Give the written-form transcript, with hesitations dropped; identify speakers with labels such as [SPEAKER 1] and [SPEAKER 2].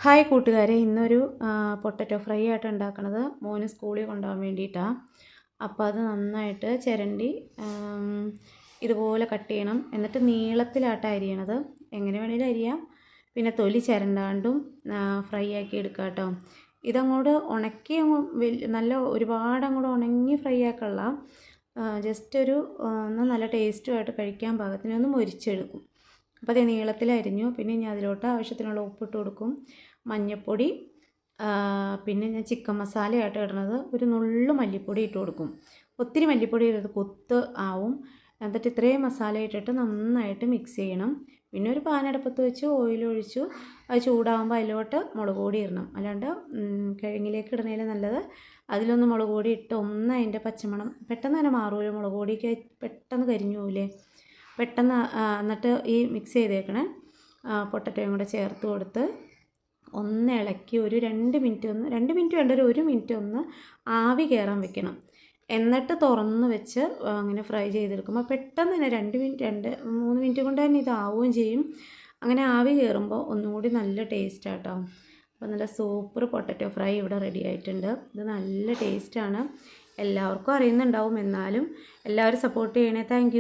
[SPEAKER 1] Hi കൂട്ടുകാരെ, ഇന്നൊരു potato fry ആയിട്ട് ഉണ്ടാക്കണത് മോന് സ്കൂളിൽ കൊണ്ടുപോകാൻ വേണ്ടിയിട്ടാണ്. അപ്പോൾ അത് നന്നായിട്ട് ചിരണ്ടി ഇതുപോലെ കട്ട് ചെയ്യണം. എന്നിട്ട് നീളത്തിലാട്ട് അരിയണത്. എങ്ങനെ വേണേലും അരിയാം. പിന്നെ തൊലി ചിരണ്ടാണ്ടും ഫ്രൈ ആക്കി എടുക്കാം കേട്ടോ. ഇതങ്ങോട്ട് ഉണക്കി നല്ല ഒരുപാട് അങ്ങോട്ട് ഉണങ്ങി ഫ്രൈ ആക്കല്ല. ജസ്റ്റ് ഒരു നല്ല ടേസ്റ്റുമായിട്ട് കഴിക്കാൻ പാകത്തിന് ഒന്ന് മൊരിച്ചെടുക്കും. അപ്പോൾ അത് നീളത്തിൽ അരിഞ്ഞു. പിന്നെ ഇനി അതിലോട്ട് ആവശ്യത്തിനുള്ള ഉപ്പിട്ട് കൊടുക്കും, മഞ്ഞൾപ്പൊടി, പിന്നെ ഞാൻ ചിക്കൻ മസാലയായിട്ട് ഇടുന്നത് ഒരു നുള്ളു മല്ലിപ്പൊടി ഇട്ട് കൊടുക്കും. ഒത്തിരി മല്ലിപ്പൊടി ഇടരുത്, കൊത്ത് ആവും. എന്നിട്ട് ഇത്രയും മസാല ഇട്ടിട്ട് നന്നായിട്ട് മിക്സ് ചെയ്യണം. പിന്നെ ഒരു പാനടുപ്പത്ത് വെച്ച് ഓയിൽ ഒഴിച്ചു. അത് ചൂടാകുമ്പോൾ അതിലോട്ട് മുളക് പൊടി ഇടണം. അല്ലാണ്ട് കിഴങ്ങിലേക്ക് ഇടുന്നതിൽ നല്ലത് അതിലൊന്ന് മുളക് പൊടി ഇട്ട് അതിൻ്റെ പച്ചമണം പെട്ടെന്ന് തന്നെ മാറുമല്ലോ. മുളക് പൊടിയൊക്കെ പെട്ടെന്ന് കരിഞ്ഞു പോവില്ലേ. പെട്ടെന്ന് എന്നിട്ട് ഈ മിക്സ് ചെയ്തേക്കണേ പൊട്ടറ്റോയും കൂടെ ചേർത്ത് കൊടുത്ത് ഒന്ന് ഇളക്കി ഒരു 2 മിനിറ്റ് വേണ്ട, ഒരു 1 മിനിറ്റ് ഒന്ന് ആവി കയറാൻ വെക്കണം. എന്നിട്ട് തുറന്ന് വെച്ച് അങ്ങനെ ഫ്രൈ ചെയ്തെടുക്കുമ്പോൾ പെട്ടെന്ന് തന്നെ 3 മിനിറ്റ് കൊണ്ട് തന്നെ ഇതാവുകയും ചെയ്യും. അങ്ങനെ ആവി കയറുമ്പോൾ ഒന്നുകൂടി നല്ല ടേസ്റ്റാട്ടോ. അപ്പോൾ നല്ല സൂപ്പർ പൊട്ടറ്റോ ഫ്രൈ ഇവിടെ റെഡി ആയിട്ടുണ്ട്. ഇത് നല്ല ടേസ്റ്റാണ്. എല്ലാവർക്കും അറിയുന്നുണ്ടാവും, എന്നാലും എല്ലാവരും സപ്പോർട്ട് ചെയ്യണേ. താങ്ക്